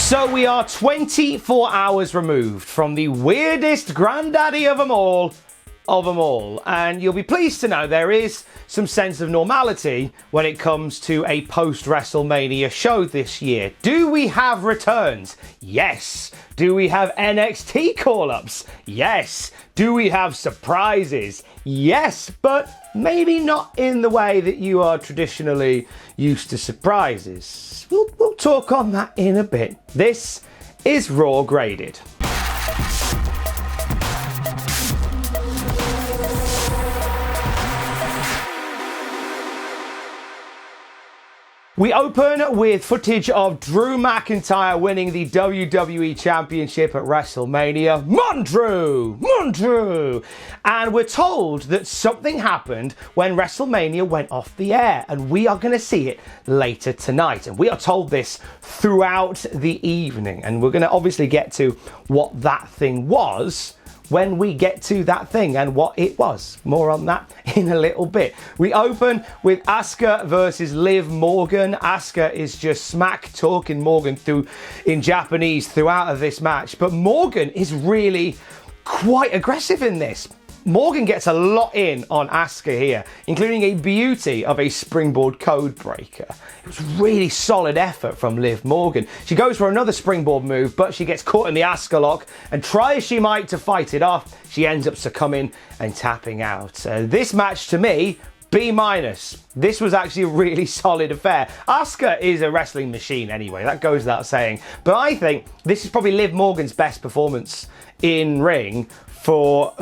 So we are 24 hours removed from the weirdest granddaddy of them all, and you'll be pleased to know there is some sense of normality when it comes to a post-WrestleMania show this year. Do we have returns? Yes. Do we have NXT call-ups? Yes. Do we have surprises? Yes, but maybe not in the way that you are traditionally used to surprises. We'll talk on that in a bit. This is Raw Graded. We open with footage of Drew McIntyre winning the WWE Championship at WrestleMania. Drew! And we're told that something happened when WrestleMania went off the air, and we are going to see it later tonight. And we are told this throughout the evening, and we're going to obviously get to what that thing was when we get to that thing and what it was. More on that in a little bit. We open with Asuka versus Liv Morgan. Asuka is just smack talking Morgan in Japanese throughout of this match, but Morgan is really quite aggressive in this. Morgan gets a lot in on Asuka here, including a beauty of a springboard code breaker. It was really solid effort from Liv Morgan. She goes for another springboard move, but she gets caught in the Asuka lock, and try as she might to fight it off, she ends up succumbing and tapping out. This match, to me, B-. This was actually a really solid affair. Asuka is a wrestling machine anyway, that goes without saying. But I think this is probably Liv Morgan's best performance in ring for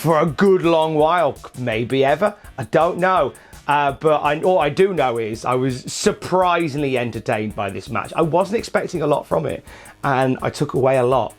a good long while, maybe ever. I don't know. But all I do know is I was surprisingly entertained by this match. I wasn't expecting a lot from it, and I took away a lot.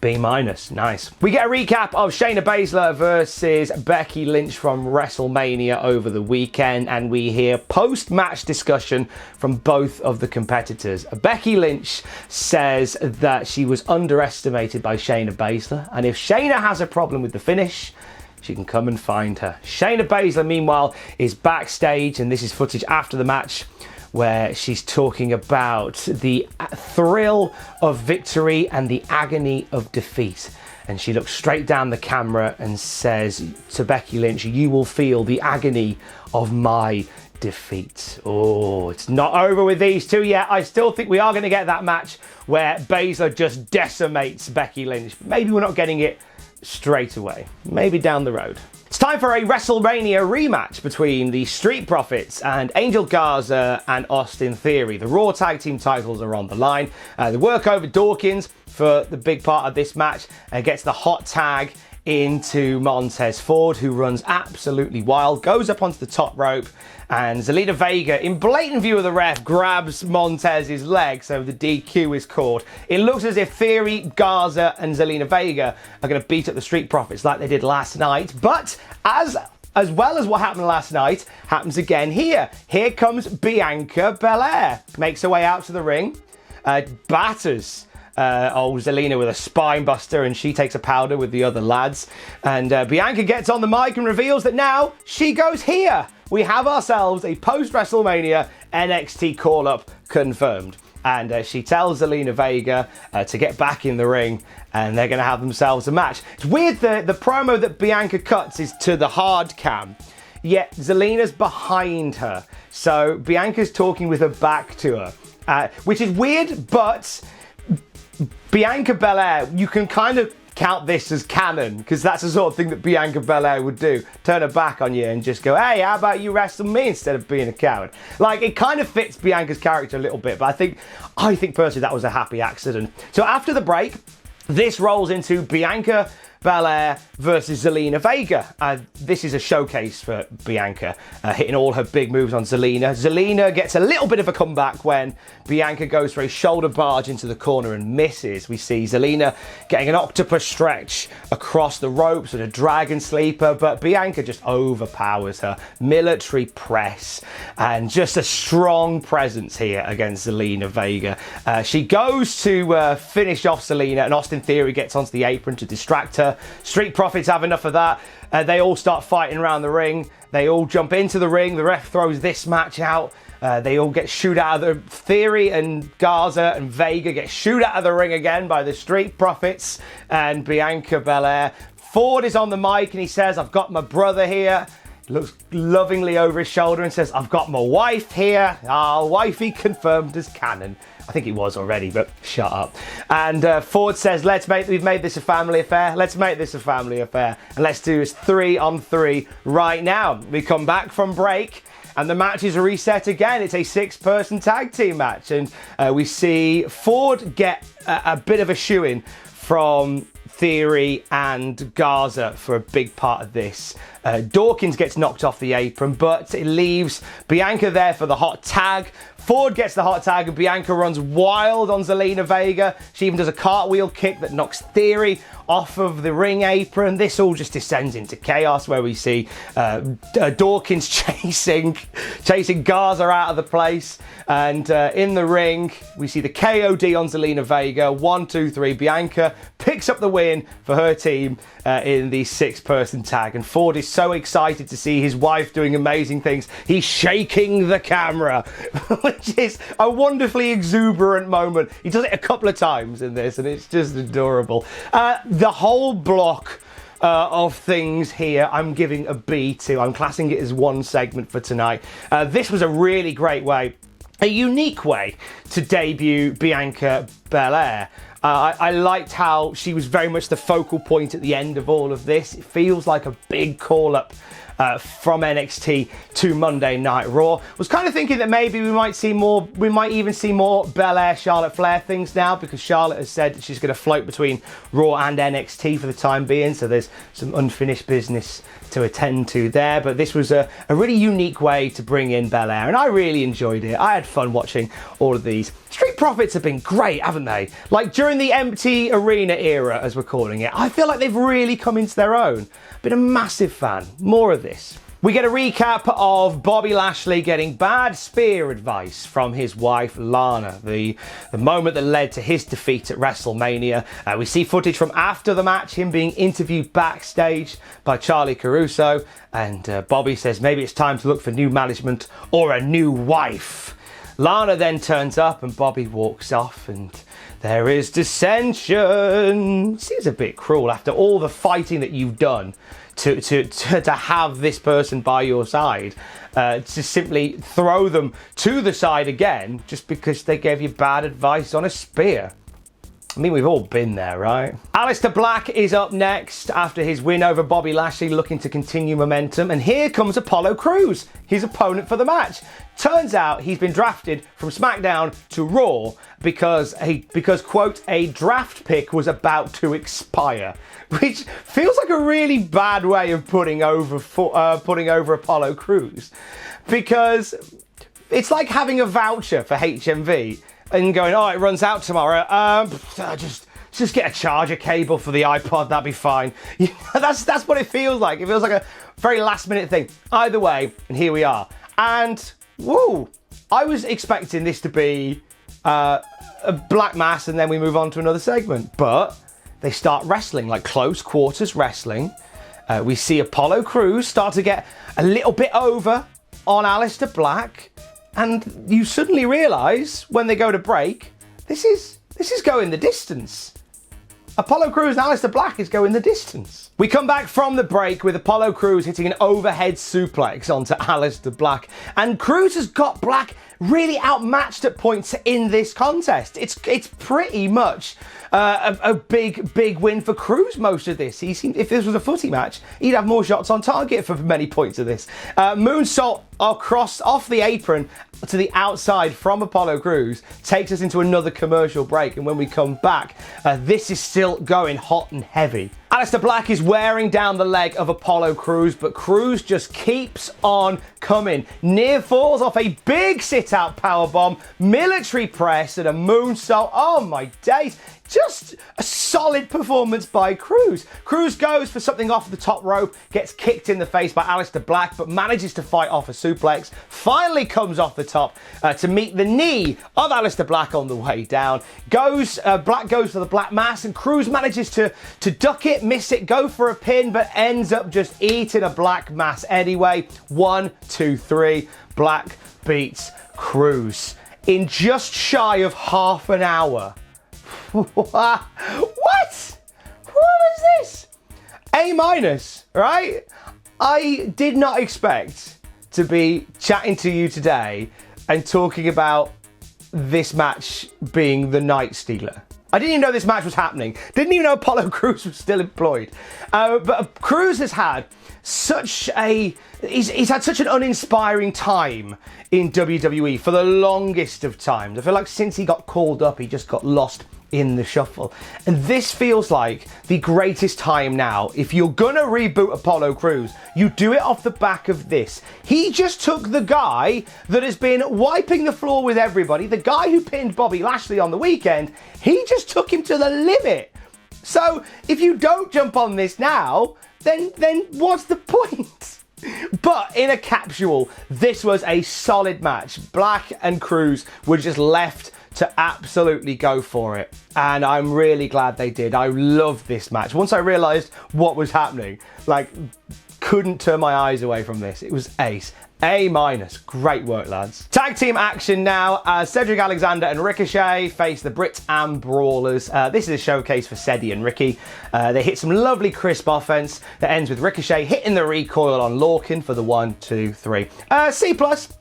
B-. Nice. We get a recap of Shayna Baszler versus Becky Lynch from WrestleMania over the weekend, and we hear post-match discussion from both of the competitors. Becky Lynch says that she was underestimated by Shayna Baszler, and if Shayna has a problem with the finish, she can come and find her. Shayna Baszler, meanwhile, is backstage, and this is footage after the match, where she's talking about the thrill of victory and the agony of defeat. And she looks straight down the camera and says to Becky Lynch, "You will feel the agony of my defeat." Oh, it's not over with these two yet. I still think we are going to get that match where Baszler just decimates Becky Lynch. Maybe we're not getting it straight away. Maybe down the road. It's time for a WrestleMania rematch between the Street Profits and Angel Garza and Austin Theory. The Raw Tag Team titles are on the line. They work over Dawkins for the big part of this match and gets the hot tag into Montez Ford, who runs absolutely wild, goes up onto the top rope, and Zelina Vega, in blatant view of the ref, grabs Montez's leg, so the DQ is called. It looks as if Theory, Garza, and Zelina Vega are going to beat up the Street Profits like they did last night, but as well as what happened last night, happens again here. Here comes Bianca Belair, makes her way out to the ring, batters Zelina with a spine buster, and she takes a powder with the other lads, and Bianca gets on the mic and reveals that now she goes here. We have ourselves a post-WrestleMania NXT call-up confirmed, and she tells Zelina Vega to get back in the ring, and they're going to have themselves a match. It's weird, the promo that Bianca cuts is to the hard cam, yet Zelina's behind her, so Bianca's talking with her back to her, which is weird, but Bianca Belair, you can kind of count this as canon, because that's the sort of thing that Bianca Belair would do. Turn her back on you and just go, "Hey, how about you wrestle me instead of being a coward?" Like, it kind of fits Bianca's character a little bit, but I think personally that was a happy accident. So after the break, this rolls into Bianca Belair versus Zelina Vega. This is a showcase for Bianca, hitting all her big moves on Zelina. Zelina gets a little bit of a comeback when Bianca goes for a shoulder barge into the corner and misses. We see Zelina getting an octopus stretch across the ropes with a dragon sleeper, but Bianca just overpowers her. Military press and just a strong presence here against Zelina Vega. She goes to finish off Zelina, and Austin Theory gets onto the apron to distract her. Street Profits have enough of that. They all start fighting around the ring. They all jump into the ring. The ref throws this match out. They all get shooed out of the Theory, and Garza and Vega get shooed out of the ring again by the Street Profits and Bianca Belair. Ford is on the mic and he says, "I've got my brother here." He looks lovingly over his shoulder and says, "I've got my wife here." Wifey confirmed as canon. I think it was already, but shut up. And Ford says, we've made this a family affair. Let's make this a family affair. And let's do this 3-on-3 right now. We come back from break and the match is reset again. It's a 6-person tag team match. And we see Ford get a bit of a shoo-in from Theory and Garza for a big part of this. Dawkins gets knocked off the apron, but it leaves Bianca there for the hot tag. Ford gets the hot tag and Bianca runs wild on Zelina Vega. She even does a cartwheel kick that knocks Theory off of the ring apron. This all just descends into chaos where we see Dawkins chasing Garza out of the place. And in the ring, we see the KOD on Zelina Vega. 1, 2, 3. Bianca picks up the win for her team in the 6-person tag. And Ford is so excited to see his wife doing amazing things. He's shaking the camera, which is a wonderfully exuberant moment. He does it a couple of times in this, and it's just adorable. The whole block of things here, I'm giving a B to. I'm classing it as one segment for tonight. This was a really great way, a unique way to debut Bianca Belair. I liked how she was very much the focal point at the end of all of this. It feels like a big call-up from NXT to Monday Night Raw. Was kind of thinking that maybe we might even see more Belair Charlotte Flair things now, because Charlotte has said that she's going to float between Raw and NXT for the time being, so there's some unfinished business to attend to there. But this was a really unique way to bring in Belair, and I really enjoyed it. I had fun watching all of these. Street Profits have been great, haven't they? Like during the empty arena era, as we're calling it, I feel like they've really come into their own. Been a massive fan. More of this. We get a recap of Bobby Lashley getting bad spear advice from his wife Lana, the moment that led to his defeat at WrestleMania. We see footage from after the match, him being interviewed backstage by Charlie Caruso, and Bobby says maybe it's time to look for new management or a new wife. Lana then turns up and Bobby walks off, and there is dissension. Seems a bit cruel after all the fighting that you've done to have this person by your side, to simply throw them to the side again just because they gave you bad advice on a spear. I mean, we've all been there, right? Aleister Black is up next after his win over Bobby Lashley, looking to continue momentum. And here comes Apollo Crews, his opponent for the match. Turns out he's been drafted from SmackDown to Raw because quote, a draft pick was about to expire, which feels like a really bad way of putting over Apollo Crews, because it's like having a voucher for HMV and going, oh, it runs out tomorrow. Just get a charger cable for the iPod, that'd be fine. You know, that's what it feels like. It feels like a very last minute thing. Either way, and here we are. And whoa, I was expecting this to be a black mass and then we move on to another segment, but they start wrestling, like close quarters wrestling. We see Apollo Crews start to get a little bit over on Aleister Black. And you suddenly realise when they go to break, this is going the distance. Apollo Crews and Aleister Black is going the distance. We come back from the break with Apollo Crews hitting an overhead suplex onto Aleister Black. And Crews has got Black really outmatched at points in this contest. It's pretty much a big win for Crews most of this. If this was a footy match, he'd have more shots on target for many points of this. Moonsault off the apron to the outside from Apollo Crews takes us into another commercial break, and when we come back, this is still going hot and heavy. Aleister Black is wearing down the leg of Apollo Crews, but Crews just keeps on coming. Near falls off a big sit-out powerbomb, military press, and a moonsault. Oh my days. Just a solid performance by Crews. Crews goes for something off the top rope, gets kicked in the face by Aleister Black, but manages to fight off a suplex. Finally comes off the top to meet the knee of Aleister Black on the way down. Black goes for the Black Mass, and Crews manages to duck it, miss it, go for a pin, but ends up just eating a Black Mass anyway. 1, 2, 3. Black beats Cruz in just shy of half an hour. What? What was this? A-, right? I did not expect to be chatting to you today and talking about this match being the Night Stealer. I didn't even know this match was happening. Didn't even know Apollo Crews was still employed. But Crews has had such he's had such an uninspiring time in WWE for the longest of times. I feel like since he got called up, he just got lost in the shuffle. And this feels like the greatest time now. If you're gonna reboot Apollo Crews, you do it off the back of this. He just took the guy that has been wiping the floor with everybody, the guy who pinned Bobby Lashley on the weekend, he just took him to the limit. So if you don't jump on this now, then what's the point? But in a capsule, this was a solid match. Black and Crews were just left to absolutely go for it. And I'm really glad they did. I love this match. Once I realized what was happening, like, couldn't turn my eyes away from this. It was ace. A-. Great work, lads. Tag team action now as Cedric Alexander and Ricochet face the Brits and Brawlers. This is a showcase for Cedi and Ricky. They hit some lovely crisp offense that ends with Ricochet hitting the recoil on Lorcan for the 1, 2, 3. C+.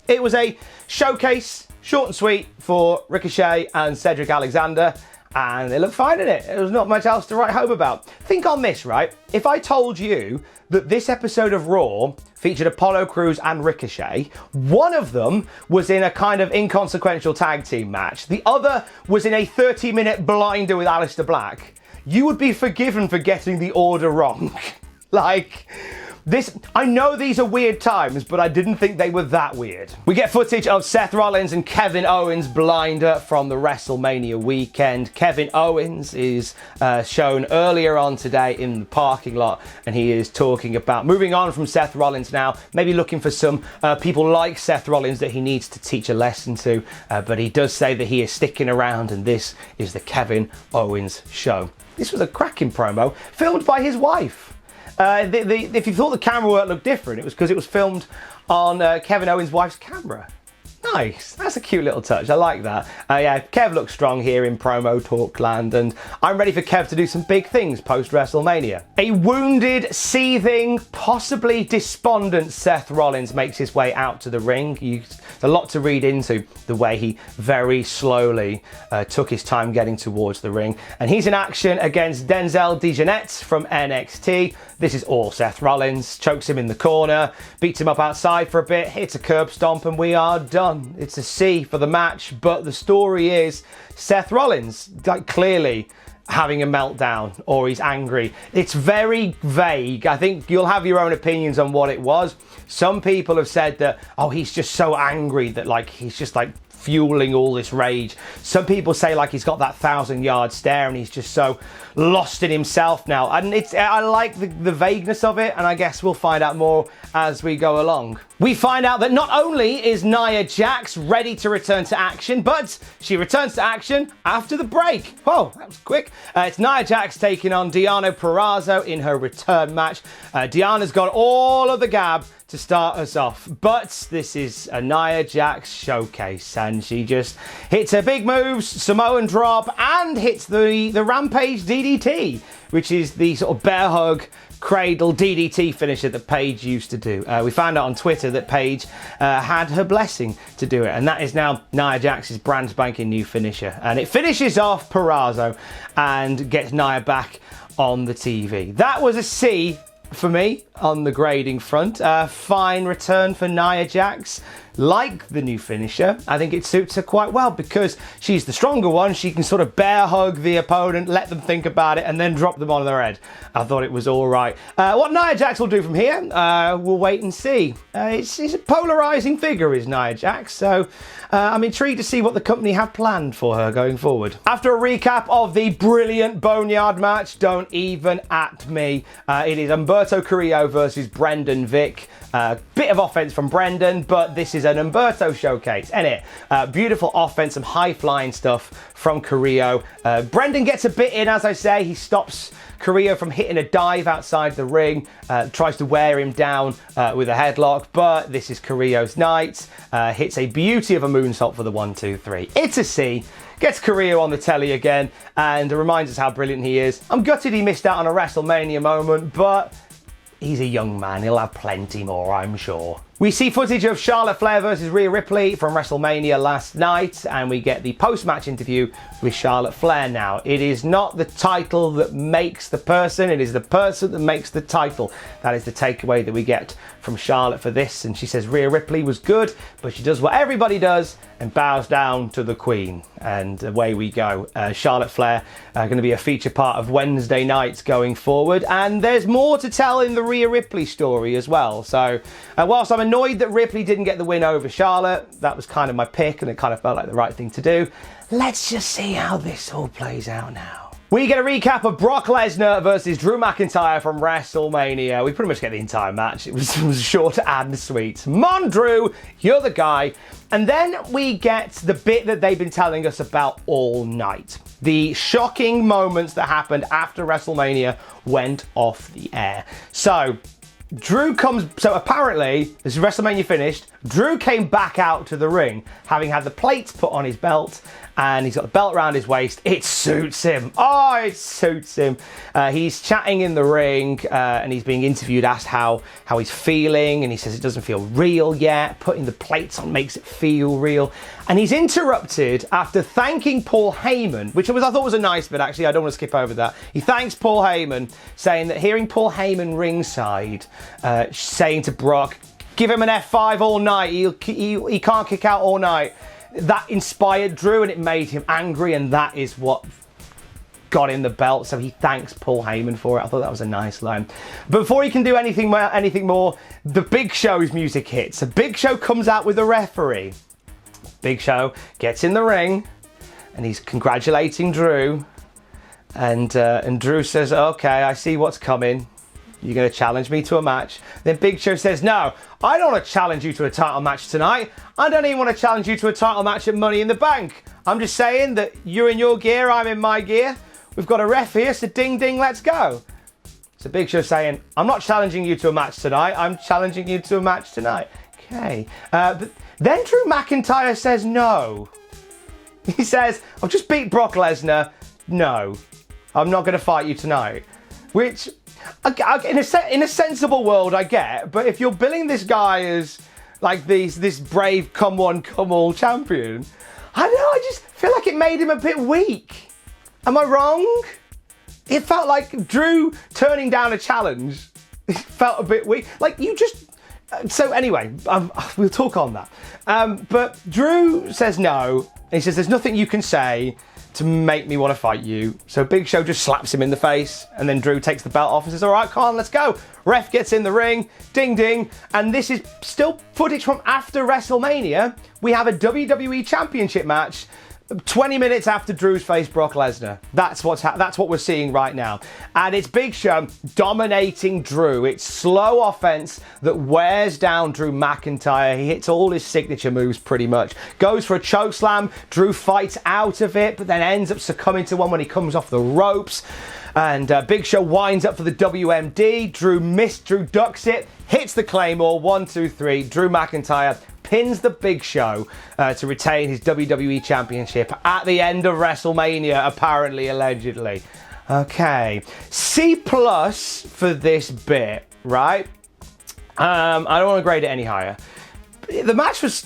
It was a showcase, short and sweet, for Ricochet and Cedric Alexander, and they look fine in it. There was not much else to write home about. Think on this, right? If I told you that this episode of Raw featured Apollo Crews and Ricochet, one of them was in a kind of inconsequential tag team match, the other was in a 30-minute blinder with Aleister Black, you would be forgiven for getting the order wrong. Like, this, I know these are weird times, but I didn't think they were that weird. We get footage of Seth Rollins and Kevin Owens blinder from the WrestleMania weekend. Kevin Owens is shown earlier on today in the parking lot, and he is talking about moving on from Seth Rollins now, maybe looking for some people like Seth Rollins that he needs to teach a lesson to, but he does say that he is sticking around, and this is the Kevin Owens show. This was a cracking promo, filmed by his wife. If you thought the camera work looked different, it was because it was filmed on Kevin Owens' wife's camera. Nice. That's a cute little touch. I like that. Yeah, Kev looks strong here in promo talk land, and I'm ready for Kev to do some big things post-WrestleMania. A wounded, seething, possibly despondent Seth Rollins makes his way out to the ring. There's a lot to read into the way he very slowly took his time getting towards the ring. And he's in action against Denzel DeJohnette from NXT. This is all Seth Rollins. Chokes him in the corner, beats him up outside for a bit, hits a curb stomp, and we are done. It's a C for the match, but the story is Seth Rollins, like, clearly having a meltdown, or he's angry. It's very vague. I think you'll have your own opinions on what it was. Some people have said that, oh, he's just so angry that, like, he's just like fueling all this rage. Some people say like he's got that 1,000-yard stare and he's just so lost in himself now. And I like the vagueness of it, and I guess we'll find out more as we go along. We find out that not only is Nia Jax ready to return to action, but she returns to action after the break. Whoa, that was quick. It's Nia Jax taking on Deonna Purrazzo in her return match. Deonna's got all of the gab to start us off, but this is a Nia Jax showcase, and she just hits her big moves, Samoan drop, and hits the Rampage DDT, which is the sort of bear hug cradle DDT finisher that Paige used to do. We found out on Twitter that Paige had her blessing to do it, and that is now Nia Jax's brand spanking new finisher, and it finishes off Purrazzo and gets Nia back on the TV. That was a C for me on the grading front. Fine return for Nia Jax. Like the new finisher, I think it suits her quite well because she's the stronger one. She can sort of bear hug the opponent, let them think about it, and then drop them on their head. I thought it was all right. What Nia Jax will do from here, we'll wait and see. It's a polarizing figure, is Nia Jax, so I'm intrigued to see what the company have planned for her going forward. After a recap of the brilliant Boneyard match, don't even at me. It is Humberto Carrillo versus Brendan Vick. Bit of offense from Brendan, but this is an Umberto showcase, innit? Beautiful offense, some high-flying stuff from Carrillo. Brendan gets a bit in, as I say. He stops Carrillo from hitting a dive outside the ring, tries to wear him down with a headlock, but this is Carrillo's night. Hits a beauty of a moonsault for the 1-2-3. It's a C. Gets Carrillo on the telly again, and reminds us how brilliant he is. I'm gutted he missed out on a WrestleMania moment, but he's a young man. He'll have plenty more, I'm sure. We see footage of Charlotte Flair versus Rhea Ripley from WrestleMania last night, and we get the post-match interview with Charlotte Flair now. It is not the title that makes the person, it is the person that makes the title. That is the takeaway that we get from Charlotte for this, and she says Rhea Ripley was good, but she does what everybody does and bows down to the Queen. And away we go. Charlotte Flair going to be a feature part of Wednesday nights going forward, and there's more to tell in the Rhea Ripley story as well. So whilst I'm annoyed that Ripley didn't get the win over Charlotte, that was kind of my pick and it kind of felt like the right thing to do. Let's just see how this all plays out now. We get a recap of Brock Lesnar versus Drew McIntyre from WrestleMania. We pretty much get the entire match. It was short and sweet. Mon Drew, you're the guy. And then we get the bit that they've been telling us about all night. The shocking moments that happened after WrestleMania went off the air. So apparently, as WrestleMania finished, Drew came back out to the ring, having had the plates put on his belt, and he's got the belt around his waist. It suits him. Oh, it suits him. He's chatting in the ring, and he's being interviewed, asked how he's feeling, and he says it doesn't feel real yet. Putting the plates on makes it feel real. And he's interrupted after thanking Paul Heyman, which I thought was a nice bit, actually. I don't want to skip over that. He thanks Paul Heyman, saying that hearing Paul Heyman ringside, saying to Brock, give him an F5 all night, he can't kick out all night. That inspired Drew and it made him angry, and that is what got him the belt. So he thanks Paul Heyman for it. I thought that was a nice line. But before he can do anything more, the Big Show's music hits. The Big Show comes out with a referee. Big Show gets in the ring and he's congratulating Drew, and Drew says, okay, I see what's coming. You're going to challenge me to a match. Then Big Show says, no, I don't want to challenge you to a title match tonight. I don't even want to challenge you to a title match at Money in the Bank. I'm just saying that you're in your gear, I'm in my gear. We've got a ref here, so ding ding, let's go. So Big Show saying, I'm not challenging you to a match tonight, I'm challenging you to a match tonight. Okay. But then Drew McIntyre says no. He says, I've just beat Brock Lesnar. No, I'm not going to fight you tonight. Which, in a sensible world, I get. But if you're billing this guy as like this brave come one, come all champion, I don't know, I just feel like it made him a bit weak. Am I wrong? It felt like Drew turning down a challenge. It felt a bit weak. Like you just... So anyway, we'll talk on that. But Drew says no. He says there's nothing you can say to make me want to fight you. So Big Show just slaps him in the face, and then Drew takes the belt off and says, all right, come on, let's go. Ref gets in the ring, ding ding, and this is still footage from after WrestleMania. We have a WWE Championship match 20 minutes after Drew's faced Brock Lesnar. That's what we're seeing right now. And it's Big Show dominating Drew. It's slow offense that wears down Drew McIntyre. He hits all his signature moves pretty much. Goes for a chokeslam. Drew fights out of it, but then ends up succumbing to one when he comes off the ropes. And Big Show winds up for the WMD. Drew ducks it, hits the Claymore. 1, 2, 3. Drew McIntyre pins the Big Show to retain his WWE Championship at the end of WrestleMania, apparently, allegedly. Okay, C+ for this bit, right? I don't want to grade it any higher. The match was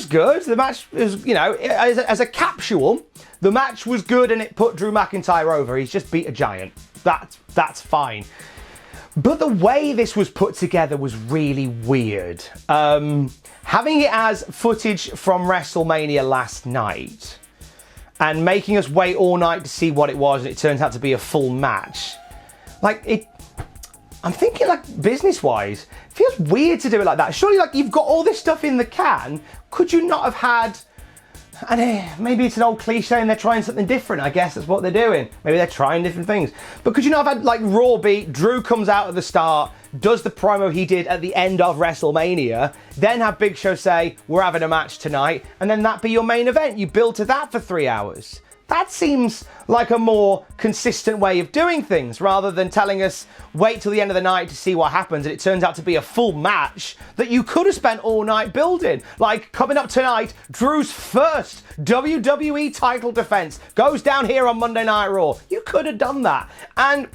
good. The match was, as a capsule, the match was good and it put Drew McIntyre over. He's just beat a giant. That's fine. But the way this was put together was really weird. Having it as footage from WrestleMania last night and making us wait all night to see what it was, and it turns out to be a full match. I'm thinking business-wise, it feels weird to do it like that. Surely you've got all this stuff in the can. Could you not have had And maybe it's an old cliche and they're trying something different. I guess that's what they're doing. Maybe they're trying different things. But could you not have had like Raw beat, Drew comes out at the start, does the promo he did at the end of WrestleMania, then have Big Show say, we're having a match tonight, and then that be your main event. You build to that for 3 hours. That seems like a more consistent way of doing things, rather than telling us, wait till the end of the night to see what happens, and it turns out to be a full match that you could have spent all night building. Like, coming up tonight, Drew's first WWE title defense goes down here on Monday Night Raw. You could have done that. And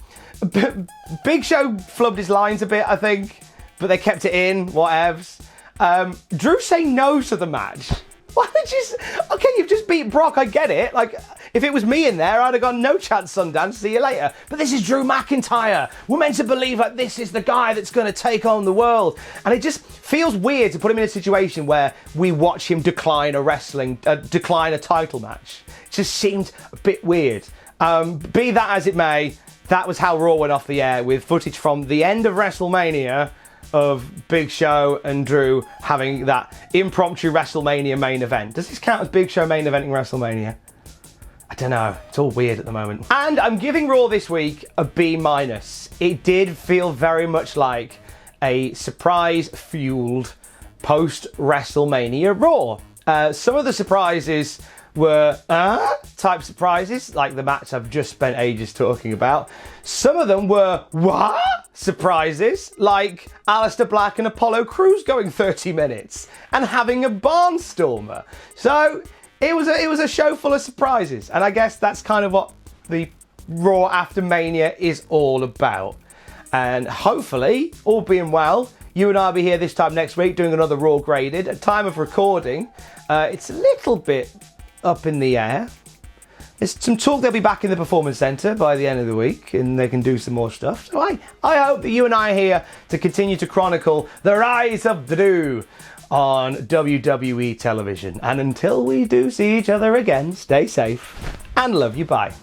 Big Show flubbed his lines a bit, I think, but they kept it in, whatevs. Drew saying no to the match. Why did you... Okay, you've just beat Brock, I get it. Like, if it was me in there, I'd have gone, no chance, Sundance, see you later. But this is Drew McIntyre. We're meant to believe, like, this is the guy that's going to take on the world. And it just feels weird to put him in a situation where we watch him decline a title match. It just seemed a bit weird. Be that as it may, that was how Raw went off the air, with footage from the end of WrestleMania of Big Show and Drew having that impromptu WrestleMania main event. Does this count as Big Show main eventing WrestleMania? I don't know. It's all weird at the moment. And I'm giving Raw this week a B-. It did feel very much like a surprise-fueled post-WrestleMania Raw. Some of the surprises were type surprises, like the match I've just spent ages talking about. Some of them were what surprises, like Aleister Black and Apollo Crews going 30 minutes and having a barnstormer. So it was a show full of surprises, and I guess that's kind of what the Raw after Mania is all about. And hopefully, all being well, you and I will be here this time next week doing another Raw Graded. At time of recording, it's a little bit up in the air. There's some talk they'll be back in the Performance Centre by the end of the week and they can do some more stuff. So I hope that you and I are here to continue to chronicle the rise of Drew on WWE television. And until we do see each other again, stay safe and love you. Bye.